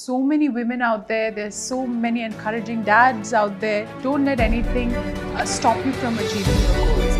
so many women out there. There's so many encouraging dads out there. Don't let anything stop you from achieving your goals.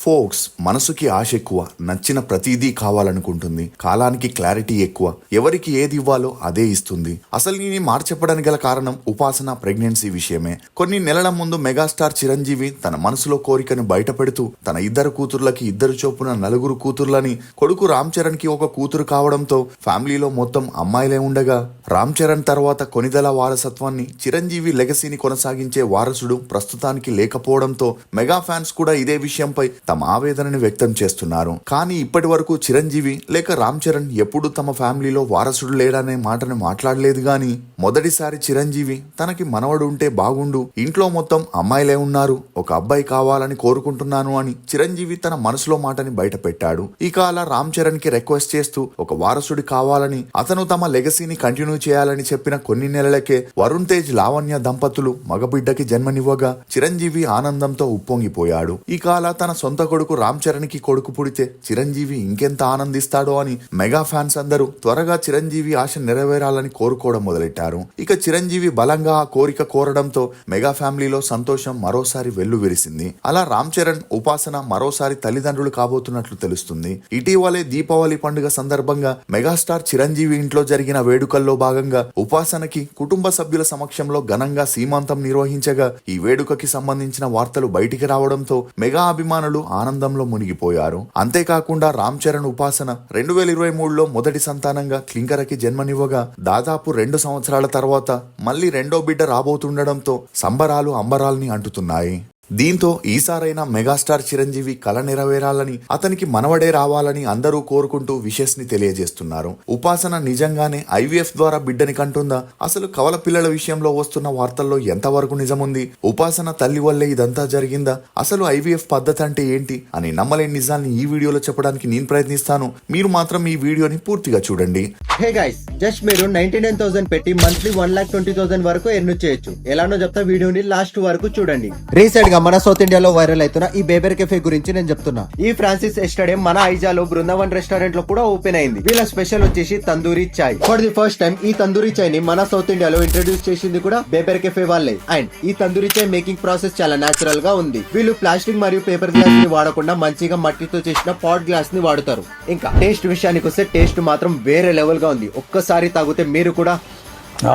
ఫోక్స్ మనసుకి ఆశ ఎక్కువ, నచ్చిన ప్రతిదీ కావాలనుకుంటుంది. కాలానికి క్లారిటీ ఎక్కువ, ఎవరికి ఏది ఇవ్వాలో అదే ఇస్తుంది. అసలు నేను మాట చెప్పడానికి గల కారణం ఉపాసన ప్రెగ్నెన్సీ విషయమే. కొన్ని నెలల ముందు మెగాస్టార్ చిరంజీవి తన మనసులో కోరికను బయటపెడుతూ తన ఇద్దరు కూతుర్లకి ఇద్దరు చొప్పున నలుగురు కూతుర్లని, కొడుకు రామ్ చరణ్ కి ఒక కూతురు కావడంతో ఫ్యామిలీలో మొత్తం అమ్మాయిలే ఉండగా, రామ్ చరణ్ తర్వాత కొనిదల వారసత్వాన్ని, చిరంజీవి లెగసీని కొనసాగించే వారసుడు ప్రస్తుతానికి లేకపోవడంతో మెగా ఫ్యాన్స్ కూడా ఇదే విషయంపై తమ ఆవేదనని వ్యక్తం చేస్తున్నారు. కానీ ఇప్పటి వరకు చిరంజీవి లేక రామ్ చరణ్ ఎప్పుడు తమ ఫ్యామిలీలో వారసుడు లేడనే మాటను మాట్లాడలేదు. గాని మొదటిసారి చిరంజీవి తనకి మనవడు ఉంటే బాగుండు, ఇంట్లో మొత్తం అమ్మాయిలే ఉన్నారు, ఒక అబ్బాయి కావాలని కోరుకుంటున్నాను అని చిరంజీవి తన మనసులో మాటని బయట పెట్టాడు. ఇక అలా రామ్ చరణ్ కి రిక్వెస్ట్ చేస్తూ ఒక వారసుడి కావాలని, అతను తమ లెగసీని కంటిన్యూ చేయాలని చెప్పిన కొన్ని నెలలకే వరుణ్ తేజ్ లావణ్య దంపతులు మగబిడ్డకి జన్మనివ్వగా చిరంజీవి ఆనందంతో ఉప్పొంగిపోయాడు. ఇక అలా తన సొంత కొడుకు రామ్ చరణ్ కి కొడుకు పుడితే చిరంజీవి ఇంకెంత ఆనందిస్తాడో అని మెగా ఫ్యాన్స్ అందరూ త్వరగా చిరంజీవి ఆశ నెరవేరాలని కోరుకోవడం మొదలెట్టారు. ఇక చిరంజీవి బలంగా ఆ కోరిక కోరడంతో మెగా ఫ్యామిలీలో సంతోషం మరోసారి వెల్లువిరిసింది. అలా రామ్ చరణ్, ఉపాసన మరోసారి తల్లిదండ్రులు కాబోతున్నట్లు తెలుస్తుంది. ఇటీవలే దీపావళి పండుగ సందర్భంగా మెగాస్టార్ చిరంజీవి ఇంట్లో జరిగిన వేడుకల్లో భాగంగా ఉపాసనకి కుటుంబ సభ్యుల సమక్షంలో ఘనంగా సీమంతం నిర్వహించగా ఈ వేడుకకి సంబంధించిన వార్తలు బయటికి రావడంతో మెగా అభిమానులు ఆనందంలో మునిగిపోయారు. అంతేకాకుండా రామ్ చరణ్, ఉపాసన 2023లో మొదటి సంతానంగా క్లింకరకి జన్మనివ్వగా దాదాపు 2 సంవత్సరాల తర్వాత మళ్లీ రెండో బిడ్డ రాబోతుండడంతో సంబరాలు అంబరాల్ని అంటుతున్నాయి. దీంతో ఈసారైనా మెగాస్టార్ చిరంజీవి కల నెరవేరాలని, అతనికి మనవడే రావాలని అందరూ కోరుకుంటూ విషెస్ ని తెలియజేస్తున్నారు. ఉపాసన నిజంగానే ఐవీఎఫ్ ద్వారా బిడ్డని కంటుందా? అసలు కవల పిల్లల విషయంలో వస్తున్న వార్తల్లో ఎంతవరకు నిజముంది? ఉపాసన తల్లి వల్లే ఇదంతా జరిగిందా? అసలు ఐవీఎఫ్ పద్ధతి అంటే ఏంటి అని నమ్మలేని నిజాన్ని ఈ వీడియోలో చెప్పడానికి నేను ప్రయత్నిస్తాను. మీరు మాత్రం ఈ వీడియోని పూర్తిగా చూడండి. హే గైస్, జస్ట్ మీరు 99,000 పెట్టి మంత్లీ 1,20,000 వరకు ఎర్న్ చేయొచ్చు. ఎలానో చెప్తా, వీడియోని లాస్ట్ వరకు చూడండి. రీసెంట్ గా మన సౌత్ ఇండియాలో వైరల్ అవుతున్న ఈ బేబర్ కెఫే గురించి నేను చెప్తున్నా. ఈ ఫ్రాన్సిస్ స్టేడియం మన ఐజాలో బృందావన్ రెస్టారెంట్ లో కూడా ఓపెన్ అయింది. వీళ్ళ స్పెషల్ వచ్చేసి తందూరి చాయ్. ఫర్ ది ఫస్ట్ టైం ఈ తందూరి చాయ్ ని మన సౌత్ ఇండియాలో ఇంట్రడ్యూస్ చేసింది కూడా బేబర్ కెఫే వాళ్ళే. అండ్ ఈ తందూరి చాయ్ మేకింగ్ ప్రాసెస్ చాలా నేచురల్ గా ఉంది. వీళ్ళు ప్లాస్టిక్ మరియు పేపర్ గ్లాస్ ని వాడకుండా మంచిగా మట్టితో చేసిన పాట్ గ్లాస్ ని వాడుతారు. ఇంకా టేస్ట్ విషయానికి వస్తే టేస్ట్ మాత్రం వేరే లెవెల్ గా ఉంది. ఒక్కసారి తాగితే మీరు కూడా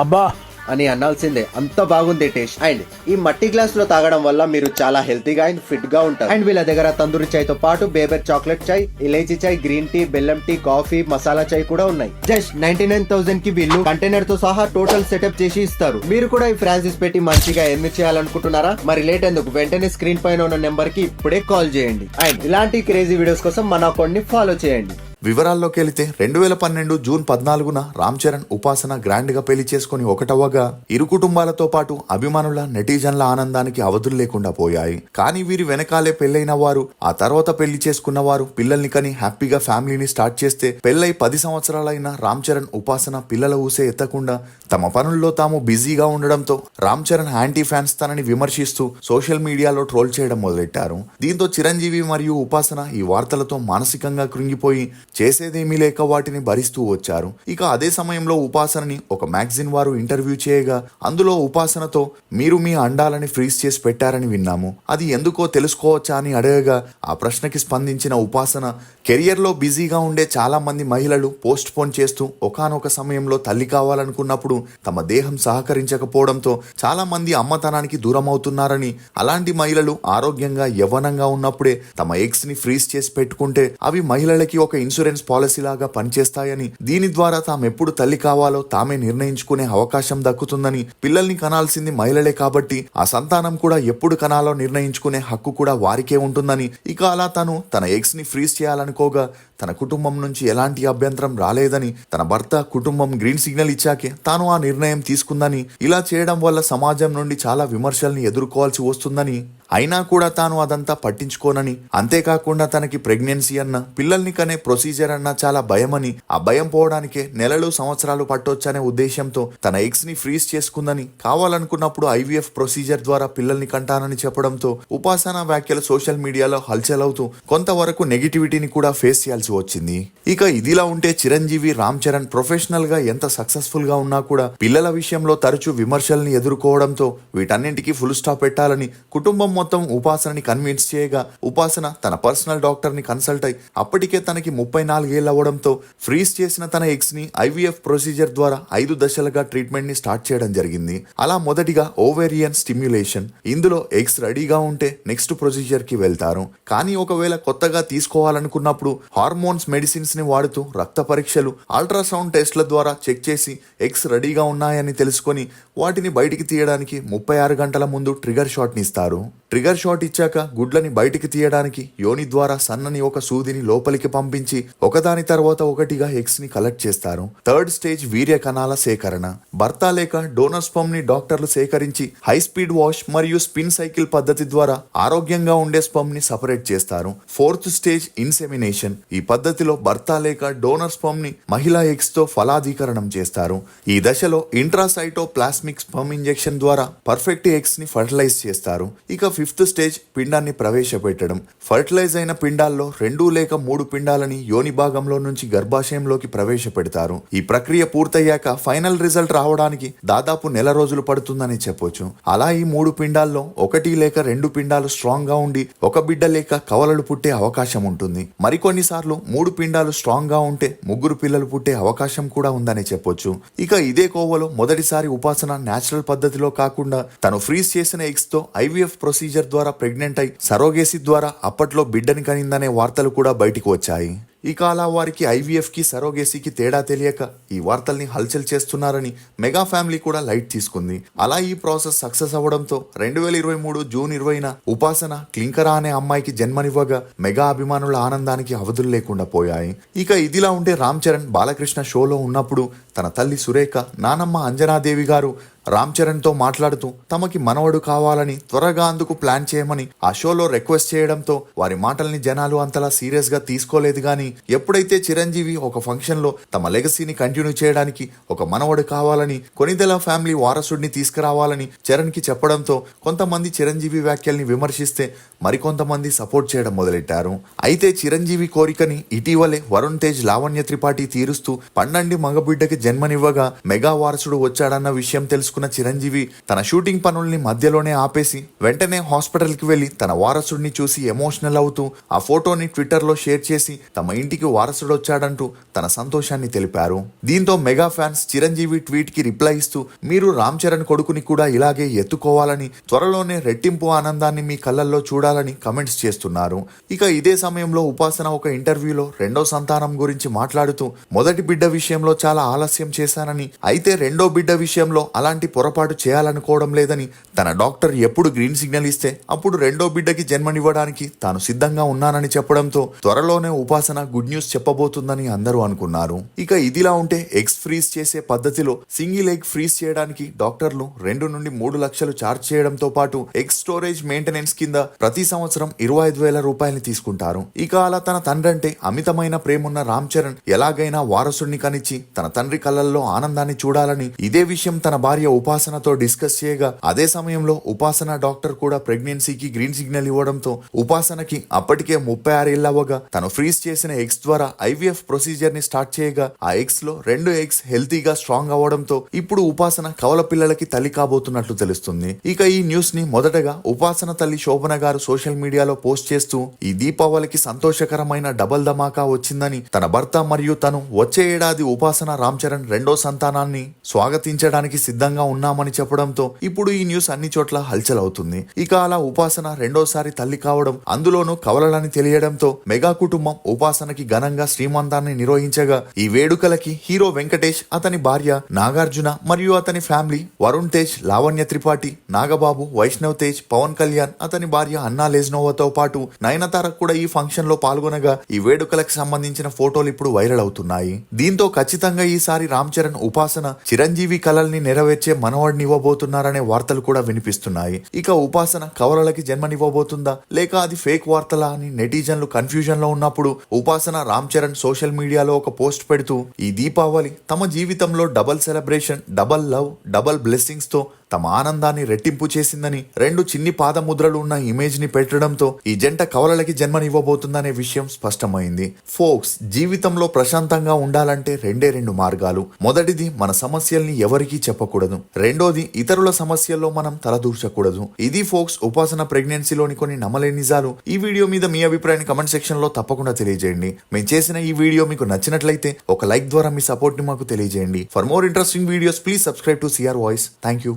అబ్బా అని అనాల్సిందే, అంత బాగుంది టేస్ట్. అండ్ ఈ మట్టి గ్లాస్ లో తాగడం వల్ల మీరు చాలా హెల్తీగా అండ్ ఫిట్ గా ఉంటారు. అండ్ వీళ్ళ దగ్గర తందూరి చాయ్ తో పాటు బేబర్ చాక్లెట్ చాయ్, ఇలైచీ చాయ్, గ్రీన్ టీ, బెల్లం టీ, కాఫీ, మసాలా చాయ్ కూడా ఉన్నాయి. జస్ట్ 99,000 కి వీళ్ళు కంటైనర్ తో సహా టోటల్ సెటప్ చేసి ఇస్తారు. మీరు కూడా ఈ ఫ్రాన్సిస్ పెట్టి మంచిగా ఎర్న్ చేయాలనుకుంటున్నారా? మరి లేట్ ఎందుకు, వెంటనే స్క్రీన్ పైన ఉన్న నెంబర్ కి ఇప్పుడే కాల్ చేయండి. అండ్ ఇలాంటి క్రేజీ వీడియోస్ కోసం మన అకౌంట్ ని ఫాలో చేయండి. వివరాల్లోకి వెళితే 2012 జూన్ 14న రామ్ చరణ్, ఉపాసన గ్రాండ్ గా పెళ్లి చేసుకుని ఒకటవగా ఇరు కుటుంబాలతో పాటు అభిమానుల, నెటిజన్ల ఆనందానికి అవధులు లేకుండా పోయాయి. కానీ వీరి వెనకాలే పెళ్లైన వారు, ఆ తర్వాత పెళ్లి చేసుకున్న వారు పిల్లల్ని కని హ్యాపీగా ఫ్యామిలీని స్టార్ట్ చేస్తే, పెళ్లై 10 సంవత్సరాలైన రామ్ చరణ్, ఉపాసన పిల్లల ఊసే ఎత్తకుండా తమ పనుల్లో తాము బిజీగా ఉండడంతో రామ్ చరణ్ యాంటీ ఫ్యాన్స్ తనని విమర్శిస్తూ సోషల్ మీడియాలో ట్రోల్ చేయడం మొదలెట్టారు. దీంతో చిరంజీవి మరియు ఉపాసన ఈ వార్తలతో మానసికంగా కృంగిపోయి చేసేదేమీ లేక వాటిని భరిస్తూ వచ్చారు. ఇక అదే సమయంలో ఉపాసనని ఒక మ్యాగజైన్ వారు ఇంటర్వ్యూ చేయగా అందులో ఉపాసనతో మీరు మీ అండాలని ఫ్రీజ్ చేసి పెట్టారని విన్నాము, అది ఎందుకో తెలుసుకోవచ్చా అని అడగగా ఆ ప్రశ్నకి స్పందించిన ఉపాసన, కెరియర్ లో బిజీగా ఉండే చాలా మంది మహిళలు పోస్ట్ పోన్ చేస్తూ ఒకానొక సమయంలో తల్లి కావాలనుకున్నప్పుడు తమ దేహం సహకరించకపోవడంతో చాలా మంది అమ్మతనానికి దూరం అవుతున్నారని, అలాంటి మహిళలు ఆరోగ్యంగా యవ్వనంగా ఉన్నప్పుడే తమ ఎగ్స్ ని ఫ్రీజ్ చేసి పెట్టుకుంటే అవి మహిళలకి ఒక ఇన్సూరెన్స్ పాలసీ లాగా పనిచేస్తాయని, దీని ద్వారా తామెప్పుడు తల్లి కావాలో తామే నిర్ణయించుకునే అవకాశం దక్కుతుందని, పిల్లల్ని కనాల్సింది మహిళలే కాబట్టి ఆ సంతానం కూడా ఎప్పుడు కనాలో నిర్ణయించుకునే హక్కు కూడా వారికే ఉంటుందని, ఇక అలా తను తన ఎగ్స్ ని ఫ్రీజ్ చేయాలనుకోగా తన కుటుంబం నుంచి ఎలాంటి అభ్యంతరం రాలేదని, తన భర్త కుటుంబం గ్రీన్ సిగ్నల్ ఇచ్చాకే తాను ఆ నిర్ణయం తీసుకుందని, ఇలా చేయడం వల్ల సమాజం నుండి చాలా విమర్శల్ని ఎదుర్కోవాల్సి వస్తుందని, అయినా కూడా తాను అదంతా పట్టించుకోనని, అంతేకాకుండా తనకి ప్రెగ్నెన్సీ అన్న, పిల్లల్ని కనే ప్రొసీజర్ అన్న చాలా భయమని, ఆ భయం పోవడానికే నెలలు సంవత్సరాలు పట్టొచ్చనే ఉద్దేశంతో తన ఎగ్స్ ని ఫ్రీజ్ చేసుకుందని, కావాలనుకున్నప్పుడు ఐవీఎఫ్ ప్రొసీజర్ ద్వారా పిల్లల్ని కంటానని చెప్పడంతో ఉపాసన వ్యాఖ్యలు సోషల్ మీడియాలో హల్చల్ అవుతూ కొంతవరకు నెగిటివిటీని కూడా ఫేస్ చేయాల్సి వచ్చింది. ఇక ఇదిలా ఉంటే చిరంజీవి, రామ్ చరణ్ ప్రొఫెషనల్ గా ఎంత సక్సెస్ఫుల్ గా ఉన్నా కూడా పిల్లల విషయంలో తరచూ విమర్శల్ని ఎదుర్కోవడంతో వీటన్నింటికీ ఫుల్ స్టాప్ పెట్టాలని కుటుంబం మొత్తం ఉపాసనని కన్విన్స్ చేయగా, ఉపాసన తన పర్సనల్ డాక్టర్ ని కన్సల్ట్ అయి అప్పటికే తనకి 34 ఏళ్ళు అవ్వడంతో ఫ్రీజ్ చేసిన తన ఎగ్స్ ని ఐవీఎఫ్ ప్రొసీజర్ ద్వారా 5 దశలుగా ట్రీట్మెంట్ ని స్టార్ట్ చేయడం జరిగింది. అలా మొదటిగా ఓవేరియన్ స్టిమ్యులేషన్. ఇందులో ఎగ్స్ రెడీగా ఉంటే నెక్స్ట్ ప్రొసీజర్ కి వెళ్తారు. కానీ ఒకవేళ కొత్తగా తీసుకోవాలనుకున్నప్పుడు హార్మోన్స్ మెడిసిన్స్ ని వాడుతూ రక్త పరీక్షలు, అల్ట్రాసౌండ్ టెస్ట్ల ద్వారా చెక్ చేసి ఎగ్స్ రెడీగా ఉన్నాయని తెలుసుకొని వాటిని బయటికి తీయడానికి 36 గంటల ముందు ట్రిగర్ షాట్ ని ఇస్తారు. ట్రిగర్ షాట్ ఇచ్చాక గుడ్లని బయటికి తీయడానికి యోని ద్వారా సన్నని ఒక సూదిని లోపలికి పంపించి ఒకదాని తర్వాత ఒకటిగా ఎగ్స్ ని కలెక్ట్ చేస్తారు. థర్డ్ స్టేజ్ వీర్య కణాల సేకరణ. భర్త లేక డోనర్ స్పర్మ్ ని డాక్టర్లు సేకరించి హై స్పీడ్ వాష్ మరియు స్పిన్ సైకిల్ పద్ధతి ద్వారా ఆరోగ్యంగా ఉండే స్పర్మ్ ని సపరేట్ చేస్తారు. Fourth stage insemination. ఈ పద్ధతిలో భర్త లేక డోనర్ స్పర్మ్ ని మహిళా ఎగ్స్ తో ఫలాదీకరణం చేస్తారు. ఈ దశలో ఇంట్రాసైటోప్లాస్మిక్ స్పర్మ్ ఇంజెక్షన్ ద్వారా పర్ఫెక్ట్ ఎగ్స్ ని ఫర్టిలైజ్ చేస్తారు. ఇక ఫిఫ్త్ స్టేజ్ పిండాన్ని ప్రవేశపెట్టడం. ఫర్టిలైజ్ అయిన పిండాల్లో 2 లేక 3 పిండాలని యోని భాగంలో నుంచి గర్భాశయంలోకి ప్రవేశపెడతారు. ఈ ప్రక్రియ పూర్తయ్యాక ఫైనల్ రిజల్ట్ రావడానికి దాదాపు నెల రోజులు పడుతుందని చెప్పొచ్చు. అలా ఈ 3 పిండాల్లో 1 లేక 2 పిండాలు స్ట్రాంగ్ గా ఉండి ఒక బిడ్డ లేక కవలలు పుట్టే అవకాశం ఉంటుంది. మరికొన్నిసార్లు 3 పిండాలు స్ట్రాంగ్ గా ఉంటే 3 పిల్లలు పుట్టే అవకాశం కూడా ఉందని చెప్పొచ్చు. ఇక ఇదే కోవలో మొదటిసారి ఉపాసన న్యాచురల్ పద్ధతిలో కాకుండా తను ఫ్రీజ్ చేసిన ఎగ్స్ తో ఐవీఎఫ్ ప్రొసీజర్ ద్వారా ప్రెగ్నెంట్ అయి సరోగేసి ద్వారా అప్పట్లో బిడ్డని కనిందనే వార్తలు కూడా బయటికి వచ్చాయి. ఇక అలా వారికి ఐవీఎఫ్ కి సరోగేసీకి తేడా తెలియక ఈ వార్తల్ని హల్చల్ చేస్తున్నారని మెగా ఫ్యామిలీ కూడా లైట్ తీసుకుంది. అలా ఈ ప్రాసెస్ సక్సెస్ అవ్వడంతో 2023 జూన్ 20న ఉపాసన క్లింకరా అనే అమ్మాయికి జన్మనివ్వగా మెగా అభిమానుల ఆనందానికి అవధులు లేకుండా పోయాయి. ఇక ఇదిలా ఉంటే రామ్ చరణ్ బాలకృష్ణ షోలో ఉన్నప్పుడు తన తల్లి సురేఖ, నానమ్మ అంజనాదేవి గారు రామ్ చరణ్ తో మాట్లాడుతూ తమకి మనవడు కావాలని త్వరగా అందుకు ప్లాన్ చేయమని ఆ షోలో రిక్వెస్ట్ చేయడంతో వారి మాటల్ని జనాలు అంతలా సీరియస్ గా తీసుకోలేదు. గాని ఎప్పుడైతే చిరంజీవి ఒక ఫంక్షన్ లో తమ లెగసీని కంటిన్యూ చేయడానికి ఒక మనవడు కావాలని, కొనిదెల ఫ్యామిలీ వారసుడిని తీసుకురావాలని చరణ్ కి చెప్పడంతో కొంతమంది చిరంజీవి వ్యాఖ్యల్ని విమర్శిస్తే మరికొంతమంది సపోర్ట్ చేయడం మొదలెట్టారు. అయితే చిరంజీవి కోరికని ఇటీవలే వరుణ్ తేజ్, లావణ్య త్రిపాఠి తీరుస్తూ పండండి మగబిడ్డకి జన్మనివ్వగా మెగా వారసుడు వచ్చాడన్న విషయం తెలుసుకున్న చిరంజీవి తన షూటింగ్ పనుల్ని మధ్యలోనే ఆపేసి వెంటనే హాస్పిటల్ కి వెళ్లి తన వారసుడిని చూసి ఎమోషనల్ అవుతూ ఆ ఫోటోని ట్విట్టర్ లో షేర్ చేసి తమ ఇంటికి వారసుడు వచ్చాడంటూ తన సంతోషాన్ని తెలిపారు. దీంతో మెగా ఫ్యాన్స్ చిరంజీవి ట్వీట్ కి రిప్లై ఇస్తూ మీరు రామ్ చరణ్ కొడుకుని కూడా ఇలాగే ఎత్తుకోవాలని, త్వరలోనే రెట్టింపు ఆనందాన్ని మీ కళ్ళల్లో చూడాలని కమెంట్స్ చేస్తున్నారు. ఇక ఇదే సమయంలో ఉపాసన ఒక ఇంటర్వ్యూలో రెండో సంతానం గురించి మాట్లాడుతూ మొదటి బిడ్డ విషయంలో చాలా ఆలస్యం చేశానని, అయితే రెండో బిడ్డ విషయంలో అలాంటి పొరపాటు చేయాలనుకోవడం లేదని, తన డాక్టర్ ఎప్పుడు గ్రీన్ సిగ్నల్ ఇస్తే అప్పుడు రెండో బిడ్డకి జన్మనివ్వడానికి తాను సిద్ధంగా ఉన్నానని చెప్పడంతో త్వరలోనే ఉపాసన గుడ్ న్యూస్ చెప్పబోతుందని అందరూ అనుకున్నారు. ఇక ఇదిలా ఉంటే ఎగ్స్ ఫ్రీజ్ చేసే పద్ధతిలో సింగిల్ ఎగ్ ఫ్రీజ్ చేయడానికి డాక్టర్లు 2 నుండి 3 లక్షలు ఛార్జ్ చేయడంతో పాటు ఎగ్ స్టోరేజ్ మెయింటెనెన్స్ కింద ప్రతి సంవత్సరం 25,000 రూపాయలని తీసుకుంటారు. ఇక అలా తన తండ్రంటే అమితమైన ప్రేమున్న రామ్ చరణ్ ఎలాగైనా వారసుడిని కనిచ్చి తన తండ్రి కళ్ళల్లో ఆనందాన్ని చూడాలని ఇదే విషయం తన భార్య ఉపాసనతో డిస్కస్ చేయగా, అదే సమయంలో ఉపాసన డాక్టర్ కూడా ప్రెగ్నెన్సీకి గ్రీన్ సిగ్నల్ ఇవ్వడంతో ఉపాసనకి అప్పటికే 36 ఏళ్ళు అవ్వగా తను ఫ్రీజ్ చేసిన ఎగ్స్ ద్వారా ఐవీఎఫ్ ప్రొసీజర్ ని స్టార్ట్ చేయగా ఆ ఎగ్స్ లో 2 ఎగ్స్ హెల్తీగా స్ట్రాంగ్ అవ్వడంతో ఇప్పుడు ఉపాసన కవల పిల్లలకి తల్లి కాబోతున్నట్లు తెలుస్తుంది. ఇక ఈ న్యూస్ ని మొదటగా ఉపాసన తల్లి శోభన గారు సోషల్ మీడియాలో పోస్ట్ చేస్తూ ఈ దీపావళికి సంతోషకరమైన డబల్ ధమాకా వచ్చిందని, తన భర్త మరియు తను వచ్చే ఏడాది ఉపాసన రామ్ చరణ్ రెండో సంతానాన్ని స్వాగతించడానికి సిద్ధంగా సురక్షితంగా ఉన్నామని చెప్పడంతో ఇప్పుడు ఈ న్యూస్ అన్ని చోట్ల హల్చల్ అవుతుంది. ఇక అలా ఉపాసన రెండోసారి తల్లి కావడం, అందులోనూ కవలలని తెలియడంతో మెగా కుటుంబం ఉపాసనకి ఘనంగా శ్రీమంతాన్ని నిర్వహించగా ఈ వేడుకలకి హీరో వెంకటేష్, అతని భార్య నాగార్జున మరియు అతని ఫ్యామిలీ, వరుణ్ తేజ్, లావణ్య త్రిపాఠి, నాగబాబు, వైష్ణవ్ తేజ్, పవన్ కళ్యాణ్, అతని భార్య అన్నా లేజ్నోవాతో పాటు నయనతార కూడా ఈ ఫంక్షన్ లో పాల్గొనగా ఈ వేడుకలకు సంబంధించిన ఫోటోలు ఇప్పుడు వైరల్ అవుతున్నాయి. దీంతో ఖచ్చితంగా ఈసారి రామ్ చరణ్ ఉపాసన చిరంజీవి కలల్ని నెరవేర్చే మనవాడిని ఇవ్వబోతున్నారనే వార్తలు కూడా వినిపిస్తున్నాయి. ఇక ఉపాసన కవలలకి జన్మనివ్వబోతుందా లేక అది ఫేక్ వార్తలా అని నెటిజన్లు కన్ఫ్యూజన్ లో ఉన్నప్పుడు ఉపాసన రామ్ చరణ్ సోషల్ మీడియాలో ఒక పోస్ట్ పెడుతూ ఈ దీపావళి తమ జీవితంలో double celebration, double love, double blessings తో తమ ఆనందాన్ని రెట్టింపు చేసిందని 2 చిన్ని పాదముద్రలు ఉన్న ఇమేజ్ ని పెట్టడంతో ఈ జంట కవలలకి జన్మనివ్వబోతుందనే విషయం స్పష్టమైంది. ఫోక్స్, జీవితంలో ప్రశాంతంగా ఉండాలంటే 2 మార్గాలు. మొదటిది మన సమస్యల్ని ఎవరికీ చెప్పకూడదు. రెండోది ఇతరుల సమస్యల్లో మనం తలదూర్చకూడదు. ఇది ఫోక్స్ ఉపాసన ప్రెగ్నెన్సీలోని కొన్ని నమ్మలేని నిజాలు. ఈ వీడియో మీద మీ అభిప్రాయాన్ని కమెంట్ సెక్షన్ లో తప్పకుండా తెలియజేయండి. మేము చేసిన ఈ వీడియో మీకు నచ్చినట్లయితే ఒక లైక్ ద్వారా మీ సపోర్ట్ ని మాకు తెలియజేయండి. For more interesting videos please subscribe to CR voice. Thank you.